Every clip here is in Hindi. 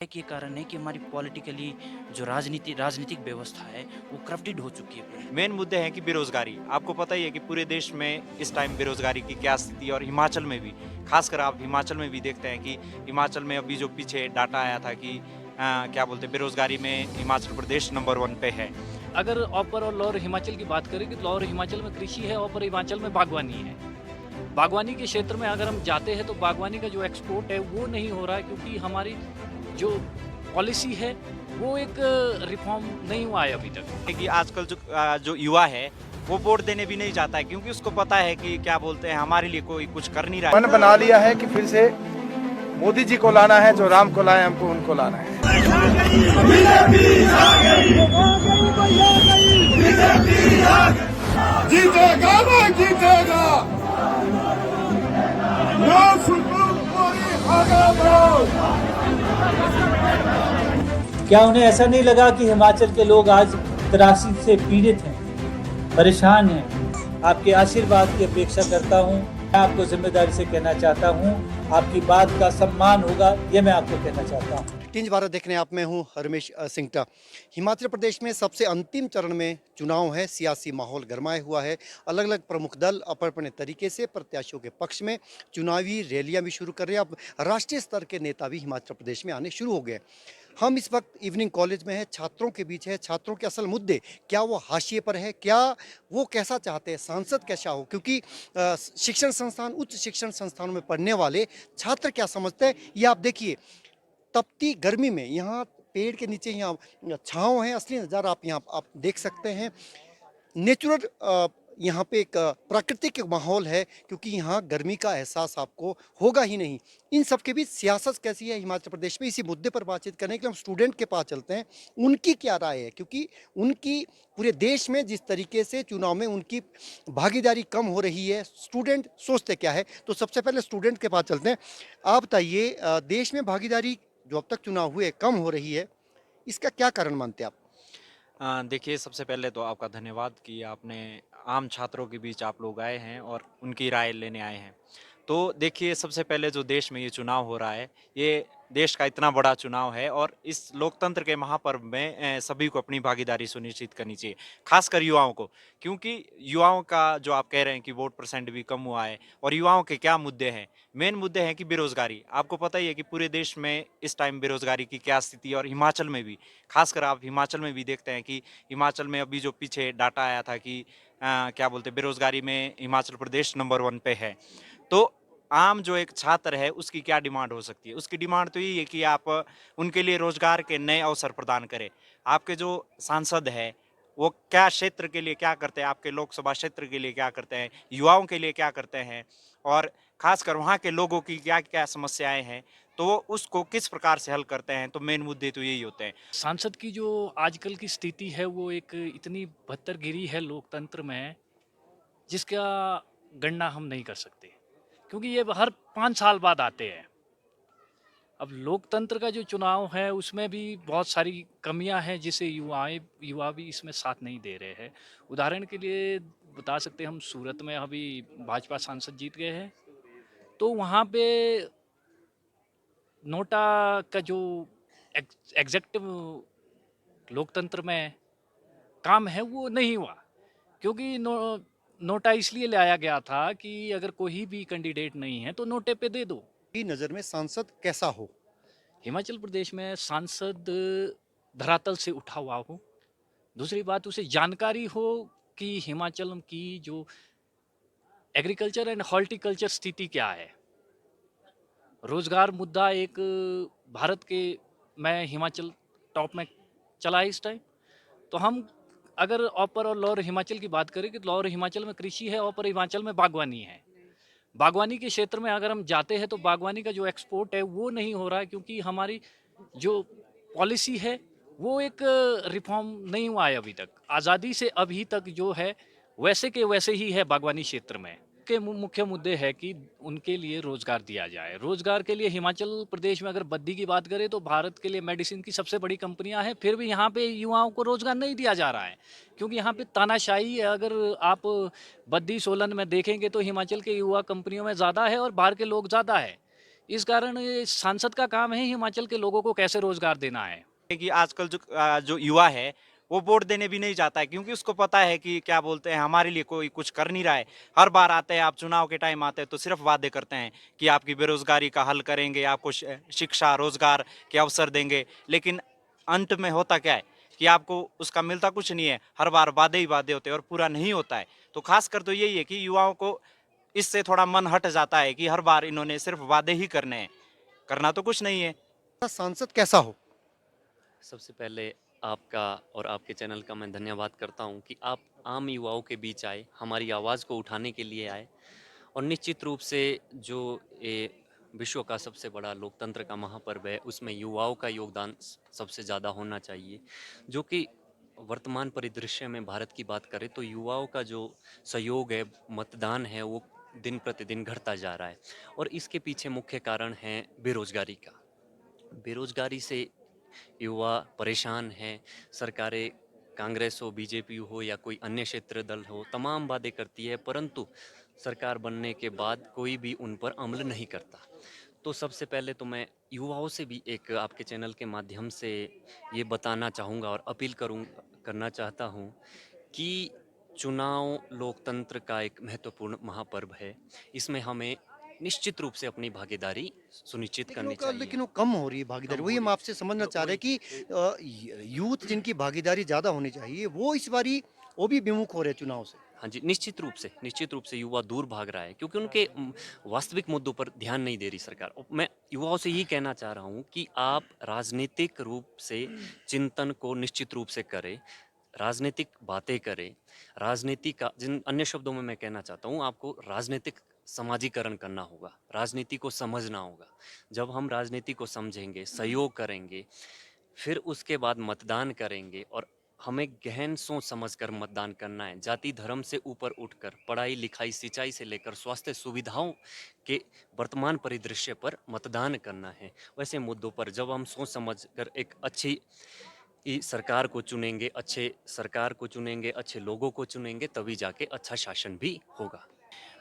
एक ये कारण है कि हमारी पॉलिटिकली जो राजनीतिक व्यवस्था है वो करप्टेड हो चुकी है पूरी। मेन मुद्दे हैं कि बेरोजगारी। आपको पता ही है कि पूरे देश में इस टाइम बेरोजगारी की क्या स्थिति है और हिमाचल में भी। खासकर आप हिमाचल में भी देखते हैं कि हिमाचल में अभी जो पीछे डाटा आया था कि क्या बोलते हैं बेरोजगारी में हिमाचल प्रदेश नंबर 1 पे है। अगर अपर और लोअर हिमाचल की बात करें कि लोअर हिमाचल में कृषि है, अपर हिमाचल में बागवानी है। बागवानी के क्षेत्र में अगर हम जाते हैं तो बागवानी का जो एक्सपोर्ट है वो नहीं हो रहा है, क्योंकि हमारी जो पॉलिसी है वो एक रिफॉर्म नहीं हुआ है अभी तक। है कि आजकल जो युवा है वो वोट देने भी नहीं जाता है क्योंकि उसको पता है कि क्या बोलते हैं हमारे लिए कोई कुछ कर नहीं रहा है। मन बना लिया है कि फिर से मोदी जी को लाना है, जो राम को लाए हमको उनको लाना है। जीतेगा ना जीतेगा, नो सुकून पूरी आगे बढ़ो। क्या उन्हें ऐसा नहीं लगा कि हिमाचल के लोग आज त्रासदी से पीड़ित हैं, परेशान हैं? आपके आशीर्वाद की अपेक्षा करता हूं। मैं आपको जिम्मेदारी से कहना चाहता हूं, आपकी बात का सम्मान होगा, ये मैं आपको कहना चाहता हूं। टिंज भारत देखने आप में हूँ रमेश सिंगटा। हिमाचल प्रदेश में सबसे अंतिम चरण में चुनाव है। सियासी माहौल गरमाया हुआ है। अलग अलग प्रमुख दल अपने अपने तरीके से प्रत्याशियों के पक्ष में चुनावी रैलियां भी शुरू कर रहे हैं। अब राष्ट्रीय स्तर के नेता भी हिमाचल प्रदेश में आने शुरू हो गए। हम इस वक्त इवनिंग कॉलेज में है, छात्रों के बीच है। छात्रों के असल मुद्दे क्या वो हाशिए पर है, क्या वो कैसा चाहते हैं, सांसद कैसा हो, क्योंकि शिक्षण संस्थान, उच्च शिक्षण संस्थानों में पढ़ने वाले छात्र क्या समझते हैं ये आप देखिए। तपती गर्मी में यहाँ पेड़ के नीचे यहाँ छाँव है। असली नज़ारा आप यहाँ आप देख सकते हैं। नेचुरल यहाँ पे एक प्राकृतिक माहौल है, क्योंकि यहाँ गर्मी का एहसास आपको होगा ही नहीं। इन सब के बीच सियासत कैसी है हिमाचल प्रदेश में, इसी मुद्दे पर बातचीत करने के लिए हम स्टूडेंट के पास चलते हैं। उनकी क्या राय है, क्योंकि उनकी पूरे देश में जिस तरीके से चुनाव में उनकी भागीदारी कम हो रही है, स्टूडेंट सोचते क्या है। तो सबसे पहले स्टूडेंट के पास चलते हैं। आप बताइए, देश में भागीदारी जो अब तक चुनाव हुए कम हो रही है, इसका क्या कारण मानते हैं आप? देखिए सबसे पहले तो आपका धन्यवाद कि आपने आम छात्रों के बीच आप लोग आए हैं और उनकी राय लेने आए हैं। तो देखिए सबसे पहले जो देश में ये चुनाव हो रहा है, ये देश का इतना बड़ा चुनाव है और इस लोकतंत्र के महापर्व में सभी को अपनी भागीदारी सुनिश्चित करनी चाहिए, खासकर युवाओं को। क्योंकि युवाओं का जो आप कह रहे हैं कि वोट परसेंट भी कम हुआ है और युवाओं के क्या मुद्दे हैं? मेन मुद्दे हैं कि बेरोजगारी। आपको पता ही है कि पूरे देश में इस टाइम बेरोजगारी की क्या स्थिति है और हिमाचल में भी। खासकर आप हिमाचल में भी देखते हैं कि हिमाचल में अभी जो पीछे डाटा आया था कि क्या बोलते हैं बेरोजगारी में हिमाचल प्रदेश नंबर 1 पे है। तो आम जो एक छात्र है उसकी क्या डिमांड हो सकती है? उसकी डिमांड तो यही है कि आप उनके लिए रोजगार के नए अवसर प्रदान करें। आपके जो सांसद है वो क्या क्षेत्र के लिए क्या करते हैं, आपके लोकसभा क्षेत्र के लिए क्या करते हैं, युवाओं के लिए क्या करते हैं और खासकर वहाँ के लोगों की क्या-क्या समस्याएँ हैं, तो वो उसको किस प्रकार से हल करते हैं। तो मेन मुद्दे तो यही होते हैं। सांसद की जो आजकल की स्थिति है वो एक इतनी बदतर गिरी है लोकतंत्र में, जिसका गणना हम नहीं कर सकते, क्योंकि ये हर 5 साल बाद आते हैं। अब लोकतंत्र का जो चुनाव है उसमें भी बहुत सारी कमियां हैं, जिसे युवा भी इसमें साथ नहीं दे रहे हैं। उदाहरण के लिए बता सकते हैं, हम सूरत में अभी भाजपा सांसद जीत गए हैं, तो वहाँ पे नोटा का जो एग्जेक्टिव लोकतंत्र में काम है वो नहीं हुआ, क्योंकि नोटा इसलिए लाया गया था कि अगर कोई भी कैंडिडेट नहीं है तो नोटे पे दे दो। की नज़र में सांसद कैसा हो? हिमाचल प्रदेश में सांसद धरातल से उठा हुआ हो। दूसरी बात, उसे जानकारी हो कि हिमाचल की जो एग्रीकल्चर एंड हॉर्टिकल्चर स्थिति क्या है। रोजगार मुद्दा एक भारत के में हिमाचल टॉप में चला है इस टाइम। तो हम अगर अपर और लोअर हिमाचल की बात करें कि लोअर हिमाचल में कृषि है, अपर हिमाचल में बागवानी है। बागवानी के क्षेत्र में अगर हम जाते हैं तो बागवानी का जो एक्सपोर्ट है वो नहीं हो रहा है, क्योंकि हमारी जो पॉलिसी है वो एक रिफॉर्म नहीं हुआ है अभी तक। आज़ादी से अभी तक जो है वैसे के वैसे ही है बागवानी क्षेत्र में। के मुख्य मुद्दे है कि उनके लिए रोजगार दिया जाए। रोजगार के लिए हिमाचल प्रदेश में अगर बद्दी की बात करें तो भारत के लिए मेडिसिन की सबसे बड़ी कंपनियां हैं, फिर भी यहाँ पे युवाओं को रोजगार नहीं दिया जा रहा है, क्योंकि यहाँ पे तानाशाही है। अगर आप बद्दी सोलन में देखेंगे तो हिमाचल के युवा कंपनियों में ज़्यादा है और बाहर के लोग ज़्यादा है। इस कारण ये सांसद का काम है हिमाचल के लोगों को कैसे रोजगार देना है। कि आजकल जो युवा है वो वोट देने भी नहीं जाता है, क्योंकि उसको पता है कि क्या बोलते हैं, हमारे लिए कोई कुछ कर नहीं रहा है। हर बार आते हैं, आप चुनाव के टाइम आते हैं तो सिर्फ वादे करते हैं कि आपकी बेरोजगारी का हल करेंगे, आपको शिक्षा रोजगार के अवसर देंगे, लेकिन अंत में होता क्या है कि आपको उसका मिलता कुछ नहीं है। हर बार वादे ही वादे होते हैं और पूरा नहीं होता है। तो खासकर तो यही है कि युवाओं को इससे थोड़ा मन हट जाता है कि हर बार इन्होंने सिर्फ वादे ही करने हैं, करना तो कुछ नहीं है। सांसद कैसा हो? सबसे पहले आपका और आपके चैनल का मैं धन्यवाद करता हूं कि आप आम युवाओं के बीच आए, हमारी आवाज़ को उठाने के लिए आए। और निश्चित रूप से जो ये विश्व का सबसे बड़ा लोकतंत्र का महापर्व है, उसमें युवाओं का योगदान सबसे ज़्यादा होना चाहिए। जो कि वर्तमान परिदृश्य में भारत की बात करें तो युवाओं का जो सहयोग है, मतदान है, वो दिन प्रतिदिन घटता जा रहा है। और इसके पीछे मुख्य कारण है बेरोजगारी का। बेरोजगारी से युवा परेशान हैं। सरकारें, कांग्रेस हो, बीजेपी हो या कोई अन्य क्षेत्र दल हो, तमाम वादे करती है, परंतु सरकार बनने के बाद कोई भी उन पर अमल नहीं करता। तो सबसे पहले तो मैं युवाओं से भी एक आपके चैनल के माध्यम से ये बताना चाहूँगा और अपील करना चाहता हूँ कि चुनाव लोकतंत्र का एक महत्वपूर्ण महापर्व है। इसमें हमें निश्चित रूप से अपनी भागीदारी सुनिश्चित करनी चाहिए। लेकिन वो कम हो रही है भागीदारी। कम वही हो हम रही आपसे समझना चाह रहे हैं कि यूथ जिनकी भागीदारी ज़्यादा होनी चाहिए वो इस बारी वो भी विमुख हो रहे हैं चुनाव से। हाँ जी, निश्चित रूप से युवा दूर भाग रहा है क्योंकि उनके वास्तविक मुद्दों पर ध्यान नहीं दे रही सरकार। और मैं युवाओं से यही कहना चाह रहा हूँ कि आप राजनीतिक रूप से चिंतन को निश्चित रूप से करें, राजनीतिक बातें करें। राजनीति का जिन अन्य शब्दों में मैं कहना चाहता हूँ, आपको राजनीतिक समाजीकरण करना होगा, राजनीति को समझना होगा। जब हम राजनीति को समझेंगे, सहयोग करेंगे, फिर उसके बाद मतदान करेंगे और हमें गहन सोच समझकर मतदान करना है। जाति धर्म से ऊपर उठकर पढ़ाई लिखाई सिंचाई से लेकर स्वास्थ्य सुविधाओं के वर्तमान परिदृश्य पर मतदान करना है। वैसे मुद्दों पर जब हम सोच समझकर एक अच्छी सरकार को चुनेंगे, अच्छे लोगों को चुनेंगे, तभी जाके अच्छा शासन भी होगा।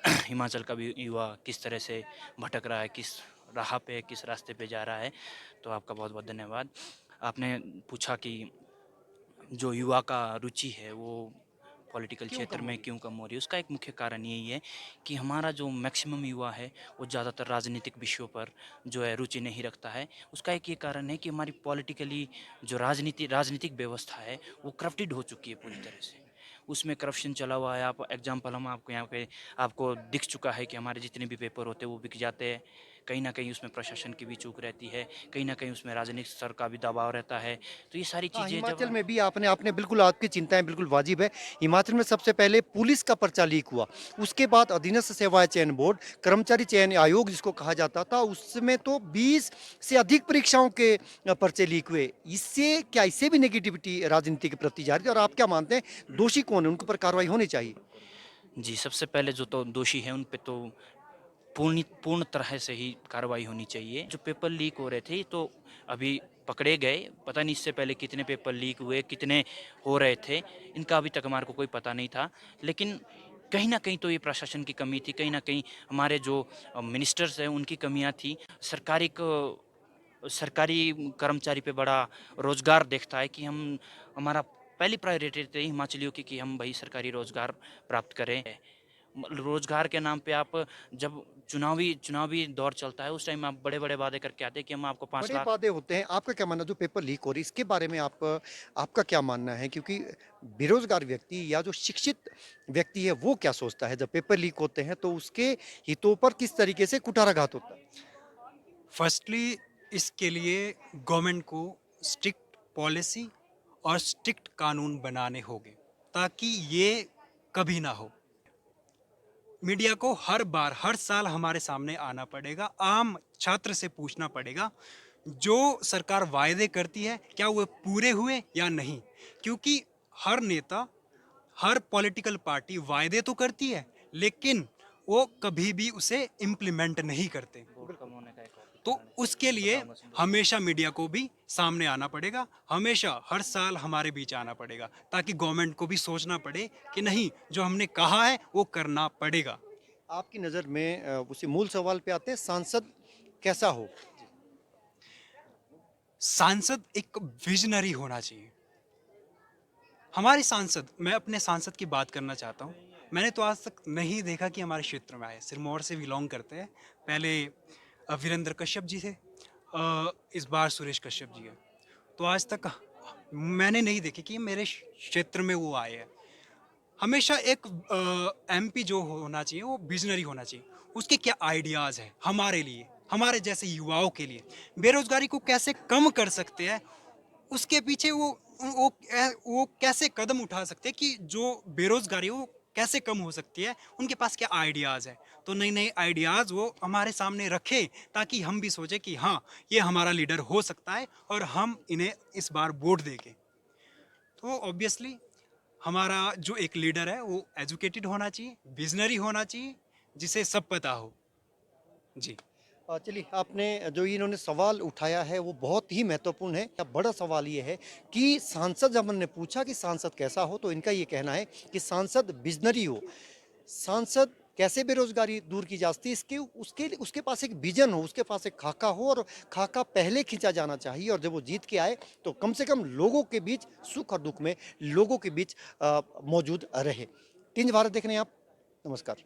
हिमाचल का भी युवा किस तरह से भटक रहा है, किस राह पे, किस रास्ते पे जा रहा है, तो आपका बहुत बहुत धन्यवाद। आपने पूछा कि जो युवा का रुचि है वो पॉलिटिकल क्षेत्र में क्यों कम हो रही है। उसका एक मुख्य कारण यही है कि हमारा जो मैक्सिमम युवा है वो ज़्यादातर राजनीतिक विषयों पर जो है रुचि नहीं रखता है। उसका एक ये कारण है कि हमारी पॉलिटिकली जो राजनीतिक व्यवस्था है वो करप्टेड हो चुकी है पूरी तरह से। उसमें करप्शन चला हुआ है। आप एग्जांपल हम आपको यहाँ पे आपको दिख चुका है कि हमारे जितने भी पेपर होते हैं वो बिक जाते हैं। कहीं ना कहीं उसमें प्रशासन की भी चूक रहती है, कहीं ना कहीं उसमें राजनीतिक स्तर का भी दबाव रहता है। तो ये सारी हाँ, चीज़ें हिमाचल जब में भी आपने आपने बिल्कुल आपकी चिंताएं बिल्कुल वाजिब है। हिमाचल में सबसे पहले पुलिस का पर्चा लीक हुआ, उसके बाद अधीनस्थ सेवाएं चयन बोर्ड, कर्मचारी चयन आयोग जिसको कहा जाता था, उसमें तो 20 से अधिक परीक्षाओं के पर्चे लीक हुए। इससे भी नेगेटिविटी राजनीति के प्रति जा रही है और आप क्या मानते हैं दोषी कौन है, उनके ऊपर कार्रवाई होनी चाहिए? जी, सबसे पहले जो तो दोषी हैं उन पे तो पूर्ण तरह से ही कार्रवाई होनी चाहिए। जो पेपर लीक हो रहे थे तो अभी पकड़े गए, पता नहीं इससे पहले कितने पेपर लीक हुए, कितने हो रहे थे, इनका अभी तक हमारे को कोई पता नहीं था। लेकिन कहीं न कहीं तो ये प्रशासन की कमी थी, कहीं न कहीं हमारे जो मिनिस्टर्स हैं उनकी कमियाँ थी। सरकारी कर्मचारी पे बड़ा रोज़गार देखता है कि हम हमारा पहली प्रायोरिटी रहती है हिमाचलियों की कि हम भाई सरकारी रोज़गार प्राप्त करें। रोज़गार के नाम पे आप जब चुनावी दौर चलता है उस टाइम आप बड़े-बड़े वादे करके आते हैं कि हम आपको 5 बड़े लाख। वादे होते हैं। आपका क्या मानना है जो पेपर लीक हो रही है इसके बारे में आपका क्या मानना है? क्योंकि बेरोजगार व्यक्ति या जो शिक्षित व्यक्ति है वो क्या सोचता है जब पेपर लीक होते हैं तो उसके हितों पर किस तरीके से कुठाराघात होता है? फर्स्टली इसके लिए गवर्नमेंट को स्ट्रिक्ट पॉलिसी और स्ट्रिक्ट कानून बनाने होंगे ताकि ये कभी ना हो। मीडिया को हर साल हमारे सामने आना पड़ेगा, आम छात्र से पूछना पड़ेगा जो सरकार वायदे करती है क्या वो पूरे हुए या नहीं। क्योंकि हर नेता, हर पॉलिटिकल पार्टी वायदे तो करती है लेकिन वो कभी भी उसे इम्प्लीमेंट नहीं करते। तो उसके लिए हमेशा मीडिया को भी सामने आना पड़ेगा, हमेशा हर साल हमारे बीच आना पड़ेगा ताकि गवर्नमेंट को भी सोचना पड़े कि नहीं जो हमने कहा है वो करना पड़ेगा। आपकी नज़र में उसी मूल सवाल पे आते हैं, सांसद कैसा हो? सांसद एक विजनरी होना चाहिए। हमारे सांसद, मैं अपने सांसद की बात करना चाहता हूँ। मैंने तो आज तक नहीं देखा कि हमारे क्षेत्र में आए। सिरमौर से बिलोंग करते हैं। पहले वीरेंद्र कश्यप जी थे, इस बार सुरेश कश्यप जी है। तो आज तक मैंने नहीं देखे कि मेरे क्षेत्र में वो आए हैं। हमेशा एक एमपी जो होना चाहिए वो विजनरी होना चाहिए। उसके क्या आइडियाज़ हैं हमारे लिए, हमारे जैसे युवाओं के लिए, बेरोजगारी को कैसे कम कर सकते हैं, उसके पीछे वो कैसे कदम उठा सकते हैं कि जो बेरोजगारी है वो कैसे कम हो सकती है, उनके पास क्या आइडियाज़ है। तो नई नई आइडियाज़ वो हमारे सामने रखे ताकि हम भी सोचें कि हाँ, ये हमारा लीडर हो सकता है और हम इन्हें इस बार वोट देंगे। तो ऑब्वियसली हमारा जो एक लीडर है वो एजुकेटेड होना चाहिए, विजनरी होना चाहिए, जिसे सब पता हो। जी। चलिए, आपने जो इन्होंने सवाल उठाया है वो बहुत ही महत्वपूर्ण है। अब बड़ा सवाल ये है कि सांसद, जब हमने पूछा कि सांसद कैसा हो, तो इनका ये कहना है कि सांसद विजनरी हो। सांसद कैसे बेरोजगारी दूर की जा सकती है, इसके उसके उसके पास एक विजन हो, उसके पास एक खाका हो, और खाका पहले खींचा जाना चाहिए, और जब वो जीत के आए तो कम से कम लोगों के बीच, सुख और दुख में लोगों के बीच मौजूद रहे। 3 भारत देख रहे हैं आप। नमस्कार।